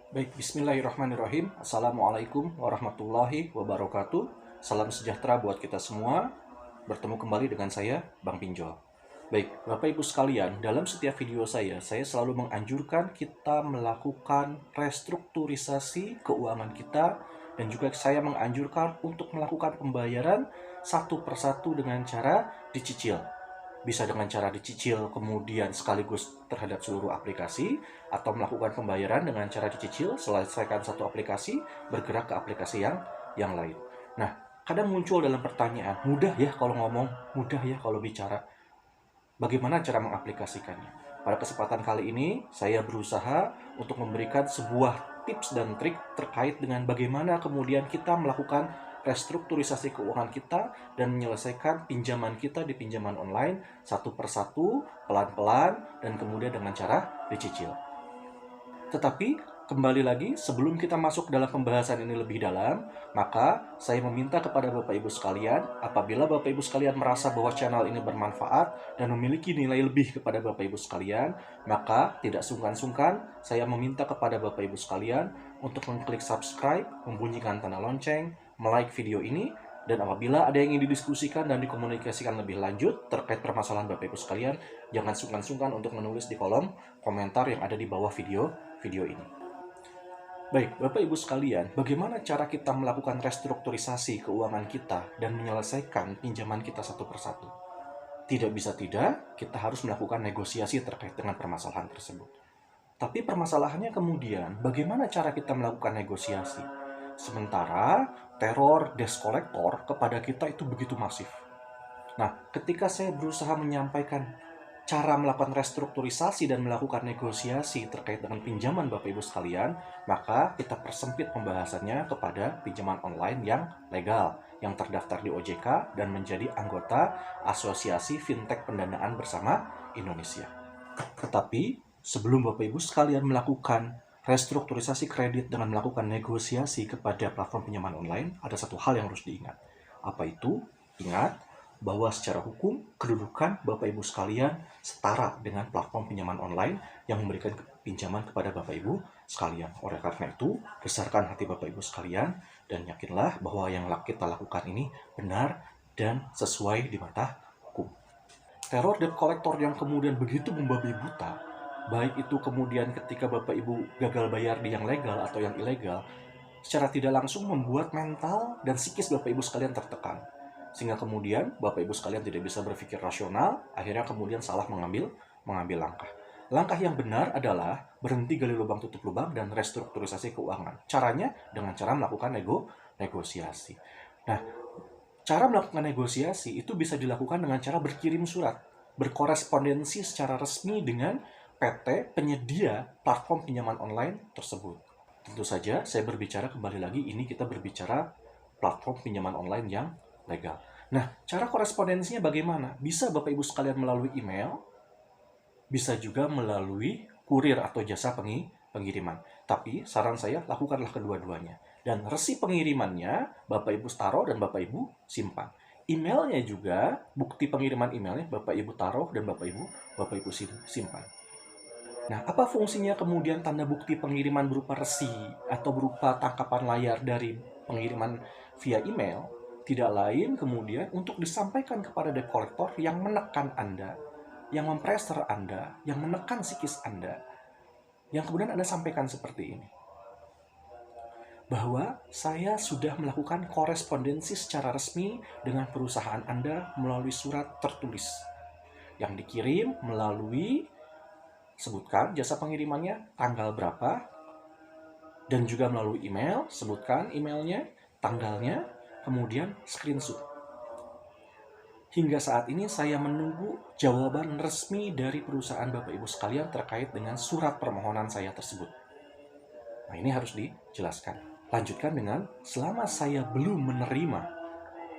Baik, bismillahirrahmanirrahim. Assalamualaikum warahmatullahi wabarakatuh. Salam sejahtera buat kita semua. Bertemu kembali dengan saya, Bang Pinjol. Baik, Bapak Ibu sekalian, dalam setiap video saya selalu menganjurkan kita melakukan restrukturisasi keuangan kita, dan juga saya menganjurkan untuk melakukan pembayaran satu persatu dengan cara dicicil. Bisa dengan cara dicicil kemudian sekaligus terhadap seluruh aplikasi, atau melakukan pembayaran dengan cara dicicil, selesaikan satu aplikasi, bergerak ke aplikasi yang lain. Nah, kadang muncul dalam pertanyaan, mudah ya kalau ngomong, mudah ya kalau bicara. Bagaimana cara mengaplikasikannya? Pada kesempatan kali ini, saya berusaha untuk memberikan sebuah tips dan trik terkait dengan bagaimana kemudian kita melakukan restrukturisasi keuangan kita dan menyelesaikan pinjaman kita di pinjaman online satu persatu, pelan-pelan, dan kemudian dengan cara dicicil. Tetapi kembali lagi, sebelum kita masuk dalam pembahasan ini lebih dalam, maka saya meminta kepada Bapak Ibu sekalian, apabila Bapak Ibu sekalian merasa bahwa channel ini bermanfaat dan memiliki nilai lebih kepada Bapak Ibu sekalian, maka tidak sungkan-sungkan saya meminta kepada Bapak Ibu sekalian untuk mengklik subscribe, membunyikan tanda lonceng, like video ini, dan apabila ada yang ingin didiskusikan dan dikomunikasikan lebih lanjut terkait permasalahan Bapak Ibu sekalian, jangan sungkan-sungkan untuk menulis di kolom komentar yang ada di bawah video ini. Baik, Bapak Ibu sekalian, bagaimana cara kita melakukan restrukturisasi keuangan kita dan menyelesaikan pinjaman kita satu persatu? Tidak bisa tidak, kita harus melakukan negosiasi terkait dengan permasalahan tersebut. Tapi permasalahannya kemudian, bagaimana cara kita melakukan negosiasi? Sementara teror debt collector kepada kita itu begitu masif. Nah, ketika saya berusaha menyampaikan cara melakukan restrukturisasi dan melakukan negosiasi terkait dengan pinjaman Bapak Ibu sekalian, maka kita persempit pembahasannya kepada pinjaman online yang legal, yang terdaftar di OJK dan menjadi anggota Asosiasi Fintech Pendanaan Bersama Indonesia. Tetapi sebelum Bapak Ibu sekalian melakukan restrukturisasi kredit dengan melakukan negosiasi kepada platform pinjaman online, ada satu hal yang harus diingat. Apa itu? Ingat bahwa secara hukum, kedudukan Bapak Ibu sekalian setara dengan platform pinjaman online yang memberikan pinjaman kepada Bapak Ibu sekalian. Oleh karena itu, besarkan hati Bapak Ibu sekalian dan yakinlah bahwa yang kita lakukan ini benar dan sesuai di mata hukum. Teror debt collector yang kemudian begitu membabi buta, baik itu kemudian ketika Bapak Ibu gagal bayar di yang legal atau yang ilegal, secara tidak langsung membuat mental dan psikis Bapak Ibu sekalian tertekan. Sehingga kemudian Bapak Ibu sekalian tidak bisa berpikir rasional, akhirnya kemudian salah mengambil langkah. Langkah yang benar adalah berhenti gali lubang tutup lubang dan restrukturisasi keuangan. Caranya dengan cara melakukan negosiasi. Nah, cara melakukan negosiasi itu bisa dilakukan dengan cara berkirim surat, berkorespondensi secara resmi dengan PT penyedia platform pinjaman online tersebut. Tentu saja saya berbicara kembali lagi, ini kita berbicara platform pinjaman online yang legal. Nah, cara korespondensinya bagaimana? Bisa Bapak Ibu sekalian melalui email, bisa juga melalui kurir atau jasa pengiriman. Tapi saran saya lakukanlah kedua-duanya. Dan resi pengirimannya Bapak Ibu taruh dan Bapak Ibu simpan. Emailnya juga, bukti pengiriman emailnya Bapak Ibu taruh dan Bapak Ibu simpan. Nah, apa fungsinya kemudian tanda bukti pengiriman berupa resi atau berupa tangkapan layar dari pengiriman via email? Tidak lain kemudian untuk disampaikan kepada debt collector yang menekan Anda, yang mempressure Anda, yang menekan psikis Anda, yang kemudian Anda sampaikan seperti ini. Bahwa saya sudah melakukan korespondensi secara resmi dengan perusahaan Anda melalui surat tertulis yang dikirim melalui, sebutkan jasa pengirimannya, tanggal berapa, dan juga melalui email, sebutkan emailnya, tanggalnya, kemudian screenshot. Hingga saat ini saya menunggu jawaban resmi dari perusahaan Bapak Ibu sekalian terkait dengan surat permohonan saya tersebut. Nah, ini harus dijelaskan. Lanjutkan dengan, selama saya belum menerima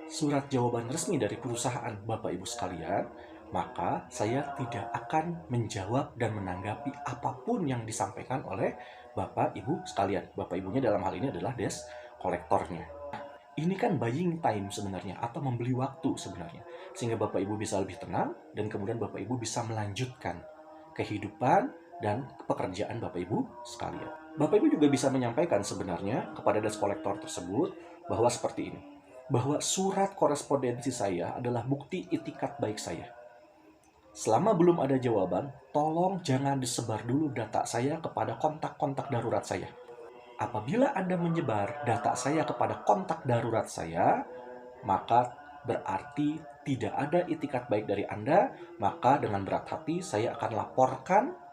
surat jawaban resmi dari perusahaan Bapak Ibu sekalian, maka saya tidak akan menjawab dan menanggapi apapun yang disampaikan oleh Bapak Ibu sekalian. Bapak Ibunya dalam hal ini adalah debt kolektornya. Ini kan buying time sebenarnya, atau membeli waktu sebenarnya. Sehingga Bapak Ibu bisa lebih tenang, dan kemudian Bapak Ibu bisa melanjutkan kehidupan dan pekerjaan Bapak Ibu sekalian. Bapak Ibu juga bisa menyampaikan sebenarnya kepada desk kolektor tersebut bahwa seperti ini. Bahwa surat korespondensi saya adalah bukti itikat baik saya. Selama belum ada jawaban, tolong jangan disebar dulu data saya kepada kontak-kontak darurat saya. Apabila Anda menyebar data saya kepada kontak darurat saya, maka berarti tidak ada itikat baik dari Anda, maka dengan berat hati saya akan laporkan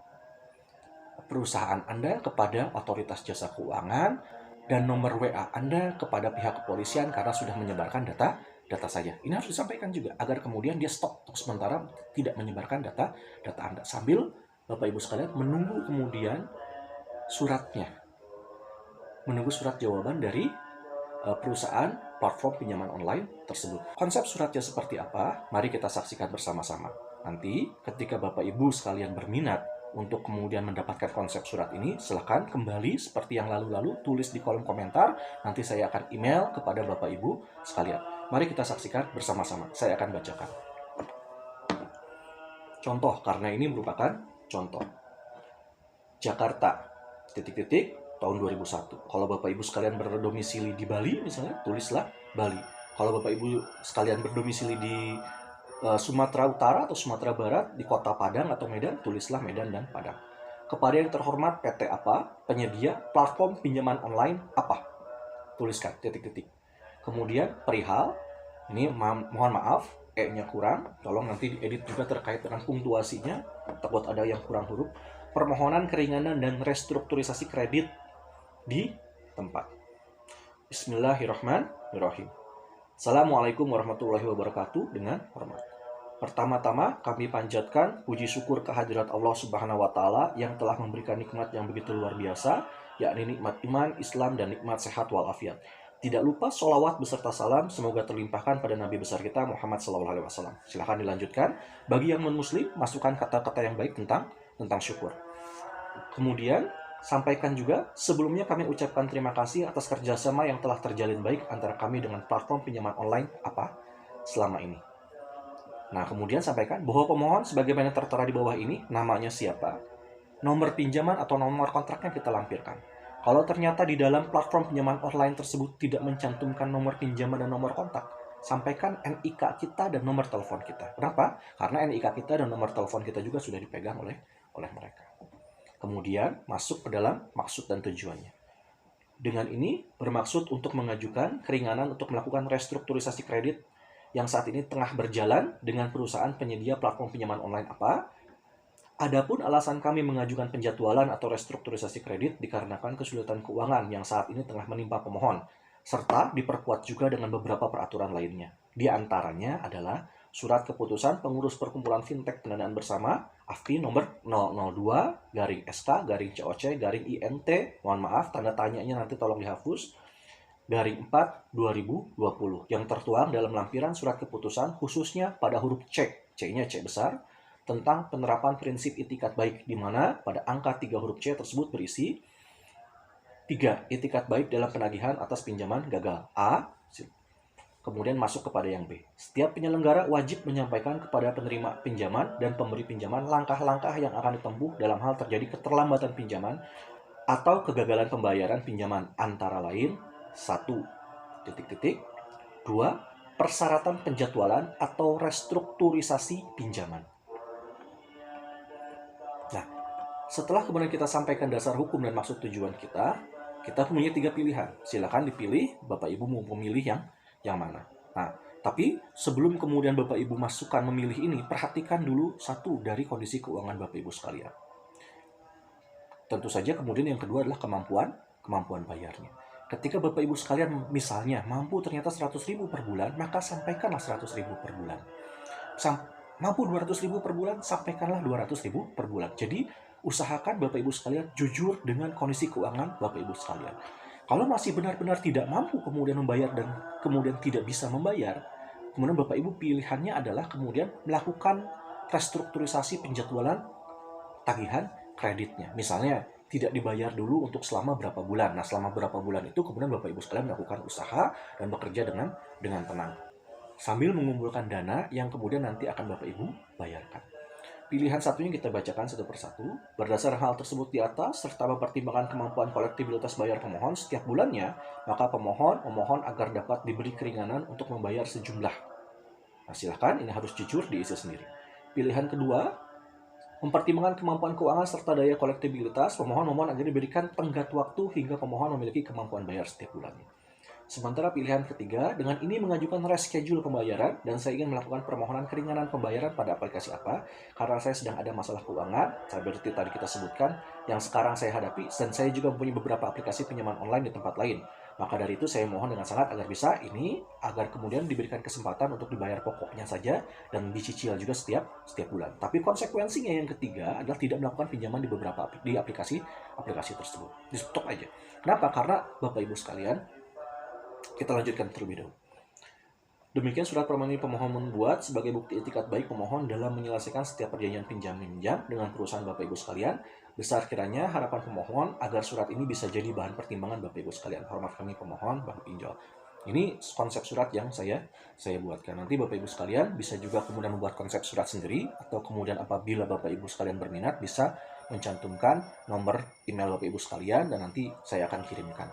perusahaan Anda kepada otoritas jasa keuangan dan nomor WA Anda kepada pihak kepolisian karena sudah menyebarkan data saya. Ini harus disampaikan juga agar kemudian dia stop untuk sementara tidak menyebarkan data Anda. Sambil Bapak Ibu sekalian menunggu kemudian menunggu surat jawaban dari perusahaan platform pinjaman online tersebut. Konsep suratnya seperti apa? Mari kita saksikan bersama-sama. Nanti ketika Bapak Ibu sekalian berminat untuk kemudian mendapatkan konsep surat ini, silakan kembali seperti yang lalu-lalu, tulis di kolom komentar. Nanti saya akan email kepada Bapak Ibu sekalian. Mari kita saksikan bersama-sama. Saya akan bacakan. Contoh, karena ini merupakan contoh. Jakarta, tahun 2001. Kalau Bapak Ibu sekalian berdomisili di Bali misalnya, tulislah Bali. Kalau Bapak Ibu sekalian berdomisili di Sumatera Utara atau Sumatera Barat, di Kota Padang atau Medan, tulislah Medan dan Padang. Kepada yang terhormat PT apa, penyedia platform pinjaman online apa, tuliskan Kemudian perihal, ini mohon maaf, E-nya kurang, tolong nanti diedit juga terkait dengan punktuasinya, takut ada yang kurang huruf. Permohonan keringanan dan restrukturisasi kredit di tempat. Bismillahirrahmanirrahim. Assalamualaikum warahmatullahi wabarakatuh. Dengan hormat. Pertama-tama kami panjatkan puji syukur kehadirat Allah Subhanahu wa taala yang telah memberikan nikmat yang begitu luar biasa, yakni nikmat iman, Islam dan nikmat sehat walafiat. Tidak lupa sholawat beserta salam semoga terlimpahkan pada Nabi besar kita Muhammad SAW. Silahkan dilanjutkan. Bagi yang non-muslim, masukkan kata-kata yang baik tentang syukur. Kemudian sampaikan juga sebelumnya kami ucapkan terima kasih atas kerjasama yang telah terjalin baik antara kami dengan platform pinjaman online apa selama ini. Nah, kemudian sampaikan bahwa pemohon sebagaimana tertera di bawah ini, namanya siapa, nomor pinjaman atau nomor kontraknya kita lampirkan. Kalau ternyata di dalam platform pinjaman online tersebut tidak mencantumkan nomor pinjaman dan nomor kontak, sampaikan NIK kita dan nomor telepon kita. Kenapa? Karena NIK kita dan nomor telepon kita juga sudah dipegang oleh mereka. Kemudian masuk ke dalam maksud dan tujuannya. Dengan ini bermaksud untuk mengajukan keringanan untuk melakukan restrukturisasi kredit yang saat ini tengah berjalan dengan perusahaan penyedia platform pinjaman online apa. Adapun alasan kami mengajukan penjadwalan atau restrukturisasi kredit dikarenakan kesulitan keuangan yang saat ini tengah menimpa pemohon, serta diperkuat juga dengan beberapa peraturan lainnya. Di antaranya adalah Surat Keputusan Pengurus Perkumpulan Fintech Pendanaan Bersama AFPI nomor 002-SK-COC-INT, mohon maaf, tanda tanyanya nanti tolong dihapus, _4/2020, yang tertuang dalam lampiran surat keputusan khususnya pada huruf C, C-nya C besar, tentang penerapan prinsip itikat baik, di mana pada angka 3 huruf C tersebut berisi 3. Itikat baik dalam penagihan atas pinjaman gagal. A. Kemudian masuk kepada yang B. Setiap penyelenggara wajib menyampaikan kepada penerima pinjaman dan pemberi pinjaman langkah-langkah yang akan ditempuh dalam hal terjadi keterlambatan pinjaman atau kegagalan pembayaran pinjaman, antara lain 1. 2. Persyaratan penjadwalan atau restrukturisasi pinjaman. Nah, setelah kemudian kita sampaikan dasar hukum dan maksud tujuan kita punya 3 pilihan. Silakan dipilih, Bapak Ibu mau memilih yang mana. Nah, tapi sebelum kemudian Bapak Ibu masukkan memilih ini, perhatikan dulu satu dari kondisi keuangan Bapak Ibu sekalian. Tentu saja kemudian yang kedua adalah kemampuan bayarnya. Ketika Bapak Ibu sekalian misalnya mampu ternyata 100.000 per bulan, maka sampaikanlah 100.000 per bulan. Mampu 200.000 per bulan, sampaikanlah 200.000 per bulan. Jadi, usahakan Bapak Ibu sekalian jujur dengan kondisi keuangan Bapak Ibu sekalian. Kalau masih benar-benar tidak mampu kemudian membayar dan kemudian tidak bisa membayar, kemudian Bapak Ibu pilihannya adalah kemudian melakukan restrukturisasi penjadwalan tagihan kreditnya. Misalnya, tidak dibayar dulu untuk selama berapa bulan. Nah, selama berapa bulan itu kemudian Bapak Ibu sekalian melakukan usaha dan bekerja dengan tenang, sambil mengumpulkan dana yang kemudian nanti akan Bapak Ibu bayarkan. Pilihan satunya kita bacakan satu persatu. Berdasar hal tersebut di atas, serta mempertimbangkan kemampuan kolektibilitas bayar pemohon setiap bulannya, maka pemohon memohon agar dapat diberi keringanan untuk membayar sejumlah. Nah, silahkan, ini harus jujur diisi sendiri. Pilihan kedua, mempertimbangkan kemampuan keuangan serta daya kolektibilitas, pemohon memohon agar diberikan tenggat waktu hingga pemohon memiliki kemampuan bayar setiap bulannya. Sementara pilihan ketiga, dengan ini mengajukan reschedule pembayaran dan saya ingin melakukan permohonan keringanan pembayaran pada aplikasi apa, karena saya sedang ada masalah keuangan, seperti tadi kita sebutkan, yang sekarang saya hadapi, dan saya juga mempunyai beberapa aplikasi pinjaman online di tempat lain. Maka dari itu saya mohon dengan sangat agar bisa ini, agar kemudian diberikan kesempatan untuk dibayar pokoknya saja dan dicicil juga setiap bulan. Tapi konsekuensinya yang ketiga adalah tidak melakukan pinjaman di beberapa aplikasi tersebut. Di stop aja. Kenapa? Karena Bapak Ibu sekalian, kita lanjutkan terlebih dahulu. Demikian surat permohonan pemohon membuat sebagai bukti etikat baik pemohon dalam menyelesaikan setiap perjanjian pinjam-minjam dengan perusahaan Bapak Ibu sekalian. Besar kiranya harapan pemohon agar surat ini bisa jadi bahan pertimbangan Bapak Ibu sekalian. Hormat kami pemohon, Bang Pinjol. Ini konsep surat yang saya buatkan. Nanti Bapak Ibu sekalian bisa juga kemudian membuat konsep surat sendiri, atau kemudian apabila Bapak Ibu sekalian berminat bisa mencantumkan nomor email Bapak Ibu sekalian dan nanti saya akan kirimkan.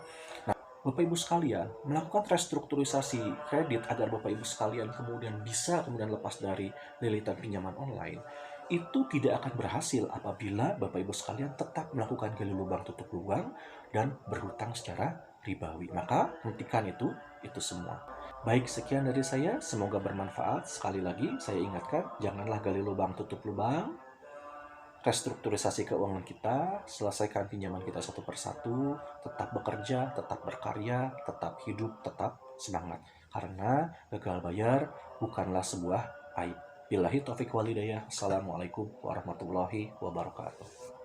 Bapak Ibu sekalian, melakukan restrukturisasi kredit agar Bapak Ibu sekalian kemudian bisa lepas dari lilitan pinjaman online, itu tidak akan berhasil apabila Bapak Ibu sekalian tetap melakukan gali lubang tutup lubang dan berhutang secara ribawi. Maka hentikan itu semua. Baik, sekian dari saya, semoga bermanfaat. Sekali lagi saya ingatkan, janganlah gali lubang tutup lubang. Restrukturisasi keuangan kita, selesaikan pinjaman kita satu persatu, tetap bekerja, tetap berkarya, tetap hidup, tetap semangat. Karena gagal bayar bukanlah sebuah aib. Billahi taufiq walhidayah. Assalamualaikum warahmatullahi wabarakatuh.